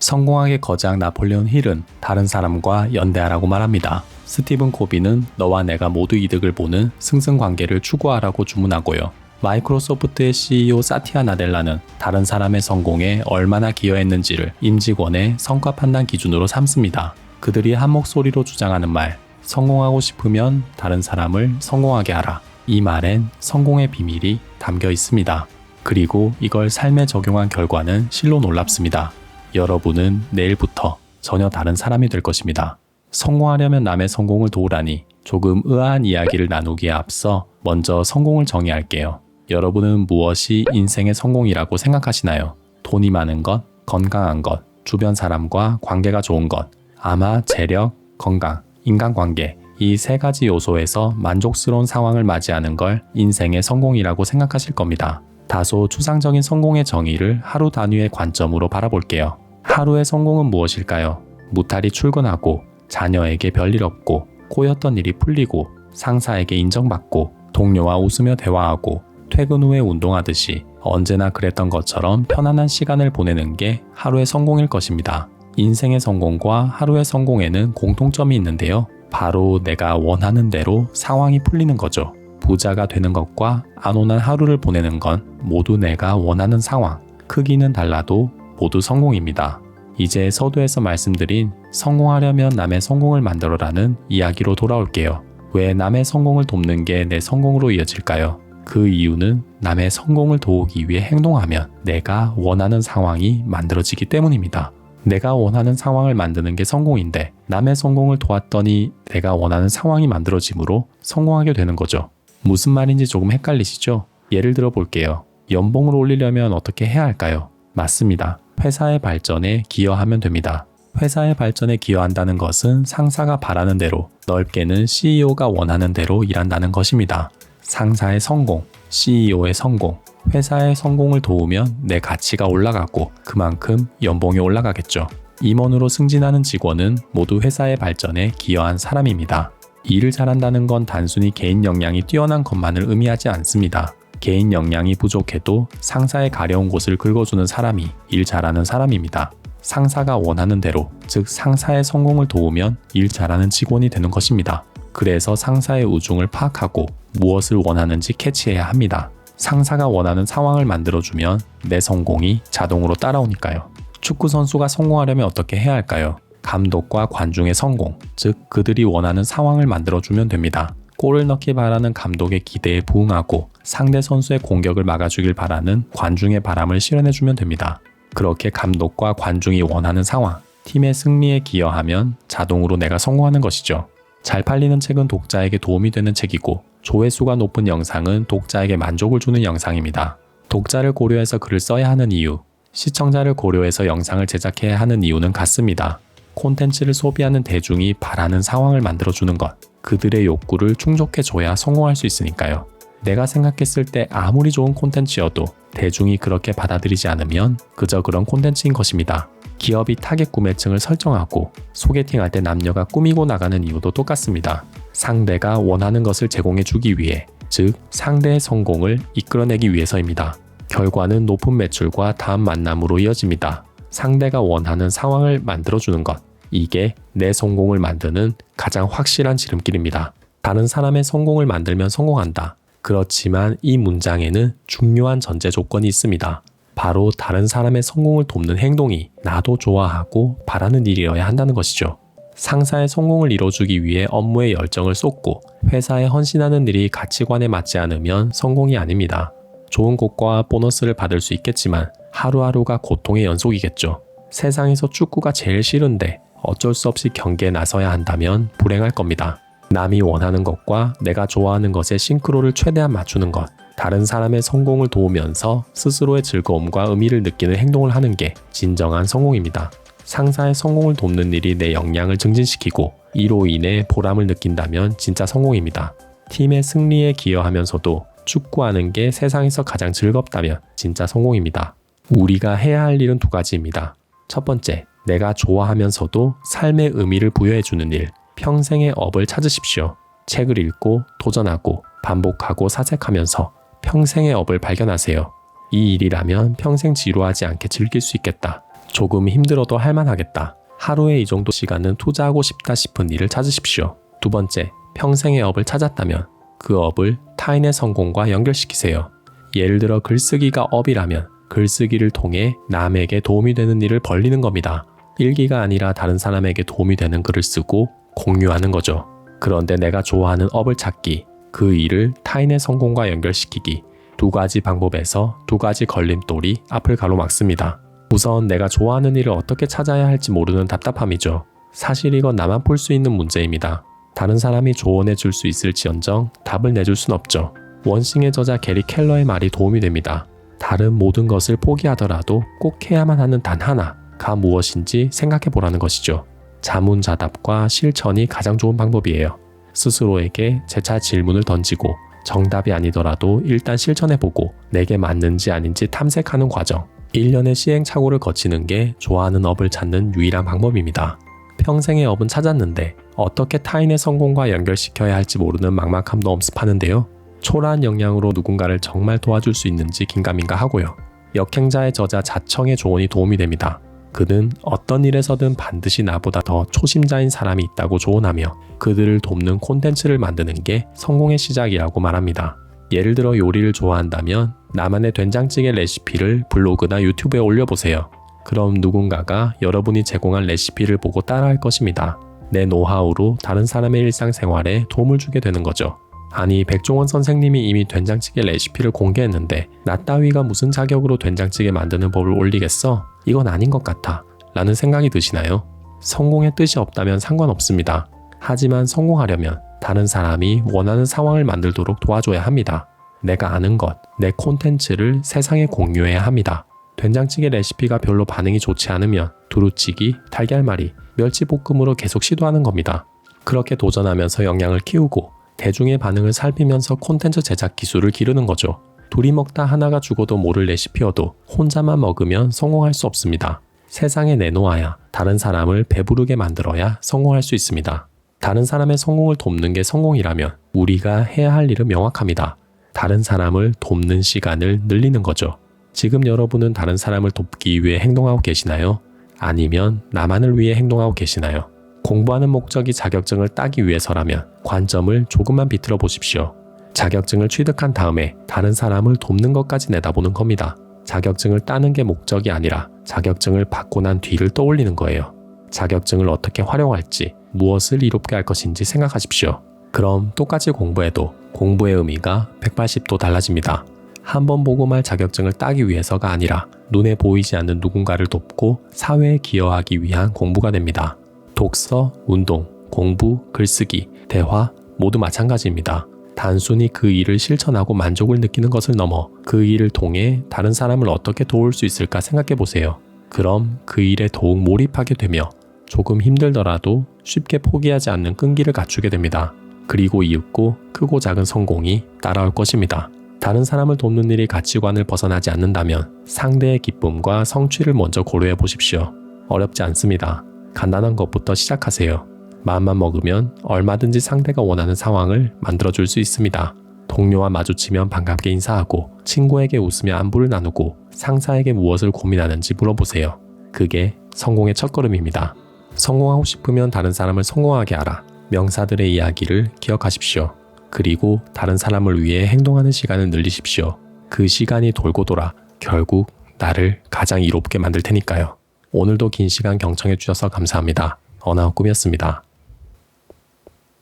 성공학의 거장 나폴레온 힐은 다른 사람과 연대하라고 말합니다. 스티븐 코비는 너와 내가 모두 이득을 보는 승승관계를 추구하라고 주문하고요. 마이크로소프트의 CEO 사티아 나델라는 다른 사람의 성공에 얼마나 기여했는지를 임직원의 성과 판단 기준으로 삼습니다. 그들이 한 목소리로 주장하는 말, 성공하고 싶으면 다른 사람을 성공하게 하라. 이 말엔 성공의 비밀이 담겨 있습니다. 그리고 이걸 삶에 적용한 결과는 실로 놀랍습니다. 여러분은 내일부터 전혀 다른 사람이 될 것입니다. 성공하려면 남의 성공을 도우라니 조금 의아한 이야기를 나누기에 앞서 먼저 성공을 정의할게요. 여러분은 무엇이 인생의 성공이라고 생각하시나요? 돈이 많은 것, 건강한 것, 주변 사람과 관계가 좋은 것, 아마 재력, 건강, 인간관계 이 세 가지 요소에서 만족스러운 상황을 맞이하는 걸 인생의 성공이라고 생각하실 겁니다. 다소 추상적인 성공의 정의를 하루 단위의 관점으로 바라볼게요. 하루의 성공은 무엇일까요? 무탈히 출근하고 자녀에게 별일 없고 꼬였던 일이 풀리고 상사에게 인정받고 동료와 웃으며 대화하고 퇴근 후에 운동하듯이 언제나 그랬던 것처럼 편안한 시간을 보내는 게 하루의 성공일 것입니다. 인생의 성공과 하루의 성공에는 공통점이 있는데요. 바로 내가 원하는 대로 상황이 풀리는 거죠. 부자가 되는 것과 안온한 하루를 보내는 건 모두 내가 원하는 상황, 크기는 달라도 모두 성공입니다. 이제 서두에서 말씀드린 성공하려면 남의 성공을 만들어라는 이야기로 돌아올게요. 왜 남의 성공을 돕는 게 내 성공으로 이어질까요? 그 이유는 남의 성공을 도우기 위해 행동하면 내가 원하는 상황이 만들어지기 때문입니다. 내가 원하는 상황을 만드는 게 성공인데 남의 성공을 도왔더니 내가 원하는 상황이 만들어지므로 성공하게 되는 거죠. 무슨 말인지 조금 헷갈리시죠? 예를 들어 볼게요. 연봉을 올리려면 어떻게 해야 할까요? 맞습니다. 회사의 발전에 기여하면 됩니다. 회사의 발전에 기여한다는 것은 상사가 바라는 대로, 넓게는 CEO가 원하는 대로 일한다는 것입니다. 상사의 성공, CEO의 성공, 회사의 성공을 도우면 내 가치가 올라가고 그만큼 연봉이 올라가겠죠. 임원으로 승진하는 직원은 모두 회사의 발전에 기여한 사람입니다. 일을 잘한다는 건 단순히 개인 역량이 뛰어난 것만을 의미하지 않습니다. 개인 역량이 부족해도 상사의 가려운 곳을 긁어주는 사람이 일 잘하는 사람입니다. 상사가 원하는 대로, 즉 상사의 성공을 도우면 일 잘하는 직원이 되는 것입니다. 그래서 상사의 우중을 파악하고 무엇을 원하는지 캐치해야 합니다. 상사가 원하는 상황을 만들어주면 내 성공이 자동으로 따라오니까요. 축구 선수가 성공하려면 어떻게 해야 할까요? 감독과 관중의 성공, 즉 그들이 원하는 상황을 만들어주면 됩니다. 골을 넣기 바라는 감독의 기대에 부응하고 상대 선수의 공격을 막아주길 바라는 관중의 바람을 실현해주면 됩니다. 그렇게 감독과 관중이 원하는 상황, 팀의 승리에 기여하면 자동으로 내가 성공하는 것이죠. 잘 팔리는 책은 독자에게 도움이 되는 책이고 조회수가 높은 영상은 독자에게 만족을 주는 영상입니다. 독자를 고려해서 글을 써야 하는 이유, 시청자를 고려해서 영상을 제작해야 하는 이유는 같습니다. 콘텐츠를 소비하는 대중이 바라는 상황을 만들어주는 것, 그들의 욕구를 충족해줘야 성공할 수 있으니까요. 내가 생각했을 때 아무리 좋은 콘텐츠여도 대중이 그렇게 받아들이지 않으면 그저 그런 콘텐츠인 것입니다. 기업이 타겟 구매층을 설정하고 소개팅할 때 남녀가 꾸미고 나가는 이유도 똑같습니다. 상대가 원하는 것을 제공해주기 위해, 즉 상대의 성공을 이끌어내기 위해서입니다. 결과는 높은 매출과 다음 만남으로 이어집니다. 상대가 원하는 상황을 만들어주는 것, 이게 내 성공을 만드는 가장 확실한 지름길입니다. 다른 사람의 성공을 만들면 성공한다. 그렇지만 이 문장에는 중요한 전제 조건이 있습니다. 바로 다른 사람의 성공을 돕는 행동이 나도 좋아하고 바라는 일이어야 한다는 것이죠. 상사의 성공을 이뤄주기 위해 업무에 열정을 쏟고 회사에 헌신하는 일이 가치관에 맞지 않으면 성공이 아닙니다. 좋은 고과와 보너스를 받을 수 있겠지만 하루하루가 고통의 연속이겠죠. 세상에서 축구가 제일 싫은데 어쩔 수 없이 경기에 나서야 한다면 불행할 겁니다. 남이 원하는 것과 내가 좋아하는 것의 싱크로를 최대한 맞추는 것, 다른 사람의 성공을 도우면서 스스로의 즐거움과 의미를 느끼는 행동을 하는 게 진정한 성공입니다. 상사의 성공을 돕는 일이 내 역량을 증진시키고 이로 인해 보람을 느낀다면 진짜 성공입니다. 팀의 승리에 기여하면서도 축구하는 게 세상에서 가장 즐겁다면 진짜 성공입니다. 우리가 해야 할 일은 두 가지입니다. 첫 번째, 내가 좋아하면서도 삶의 의미를 부여해주는 일, 평생의 업을 찾으십시오. 책을 읽고 도전하고 반복하고 사색하면서 평생의 업을 발견하세요. 이 일이라면 평생 지루하지 않게 즐길 수 있겠다. 조금 힘들어도 할만하겠다. 하루에 이 정도 시간은 투자하고 싶다 싶은 일을 찾으십시오. 두 번째, 평생의 업을 찾았다면 그 업을 타인의 성공과 연결시키세요. 예를 들어 글쓰기가 업이라면 글쓰기를 통해 남에게 도움이 되는 일을 벌리는 겁니다. 일기가 아니라 다른 사람에게 도움이 되는 글을 쓰고 공유하는 거죠. 그런데 내가 좋아하는 업을 찾기, 그 일을 타인의 성공과 연결시키기, 두 가지 방법에서 두 가지 걸림돌이 앞을 가로막습니다. 우선 내가 좋아하는 일을 어떻게 찾아야 할지 모르는 답답함이죠. 사실 이건 나만 풀 수 있는 문제입니다. 다른 사람이 조언해 줄 수 있을지언정 답을 내줄 순 없죠. 원싱의 저자 게리 켈러의 말이 도움이 됩니다. 다른 모든 것을 포기하더라도 꼭 해야만 하는 단 하나가 무엇인지 생각해 보라는 것이죠. 자문자답과 실천이 가장 좋은 방법이에요. 스스로에게 재차 질문을 던지고 정답이 아니더라도 일단 실천해보고 내게 맞는지 아닌지 탐색하는 과정. 1년의 시행착오를 거치는 게 좋아하는 업을 찾는 유일한 방법입니다. 평생의 업은 찾았는데 어떻게 타인의 성공과 연결시켜야 할지 모르는 막막함도 엄습하는데요. 초라한 역량으로 누군가를 정말 도와줄 수 있는지 긴가민가 하고요. 역행자의 저자 자청의 조언이 도움이 됩니다. 그는 어떤 일에서든 반드시 나보다 더 초심자인 사람이 있다고 조언하며 그들을 돕는 콘텐츠를 만드는 게 성공의 시작이라고 말합니다. 예를 들어 요리를 좋아한다면 나만의 된장찌개 레시피를 블로그나 유튜브에 올려보세요. 그럼 누군가가 여러분이 제공한 레시피를 보고 따라할 것입니다. 내 노하우로 다른 사람의 일상생활에 도움을 주게 되는 거죠. 아니, 백종원 선생님이 이미 된장찌개 레시피를 공개했는데 나 따위가 무슨 자격으로 된장찌개 만드는 법을 올리겠어? 이건 아닌 것 같아 라는 생각이 드시나요? 성공의 뜻이 없다면 상관없습니다. 하지만 성공하려면 다른 사람이 원하는 상황을 만들도록 도와줘야 합니다. 내가 아는 것, 내 콘텐츠를 세상에 공유해야 합니다. 된장찌개 레시피가 별로 반응이 좋지 않으면 두루치기, 달걀말이, 멸치볶음으로 계속 시도하는 겁니다. 그렇게 도전하면서 역량을 키우고 대중의 반응을 살피면서 콘텐츠 제작 기술을 기르는 거죠. 둘이 먹다 하나가 죽어도 모를 레시피여도 혼자만 먹으면 성공할 수 없습니다. 세상에 내놓아야 다른 사람을 배부르게 만들어야 성공할 수 있습니다. 다른 사람의 성공을 돕는 게 성공이라면 우리가 해야 할 일은 명확합니다. 다른 사람을 돕는 시간을 늘리는 거죠. 지금 여러분은 다른 사람을 돕기 위해 행동하고 계시나요? 아니면 나만을 위해 행동하고 계시나요? 공부하는 목적이 자격증을 따기 위해서라면 관점을 조금만 비틀어 보십시오. 자격증을 취득한 다음에 다른 사람을 돕는 것까지 내다보는 겁니다. 자격증을 따는 게 목적이 아니라 자격증을 받고 난 뒤를 떠올리는 거예요. 자격증을 어떻게 활용할지, 무엇을 이롭게 할 것인지 생각하십시오. 그럼 똑같이 공부해도 공부의 의미가 180도 달라집니다. 한 번 보고 말 자격증을 따기 위해서가 아니라 눈에 보이지 않는 누군가를 돕고 사회에 기여하기 위한 공부가 됩니다. 독서, 운동, 공부, 글쓰기, 대화 모두 마찬가지입니다. 단순히 그 일을 실천하고 만족을 느끼는 것을 넘어 그 일을 통해 다른 사람을 어떻게 도울 수 있을까 생각해 보세요. 그럼 그 일에 더욱 몰입하게 되며 조금 힘들더라도 쉽게 포기하지 않는 끈기를 갖추게 됩니다. 그리고 이윽고 크고 작은 성공이 따라올 것입니다. 다른 사람을 돕는 일이 가치관을 벗어나지 않는다면 상대의 기쁨과 성취를 먼저 고려해 보십시오. 어렵지 않습니다. 간단한 것부터 시작하세요. 마음만 먹으면 얼마든지 상대가 원하는 상황을 만들어줄 수 있습니다. 동료와 마주치면 반갑게 인사하고 친구에게 웃으며 안부를 나누고 상사에게 무엇을 고민하는지 물어보세요. 그게 성공의 첫걸음입니다. 성공하고 싶으면 다른 사람을 성공하게 하라. 명사들의 이야기를 기억하십시오. 그리고 다른 사람을 위해 행동하는 시간을 늘리십시오. 그 시간이 돌고 돌아 결국 나를 가장 이롭게 만들 테니까요. 오늘도 긴 시간 경청해 주셔서 감사합니다. 언아웃 꿈이었습니다.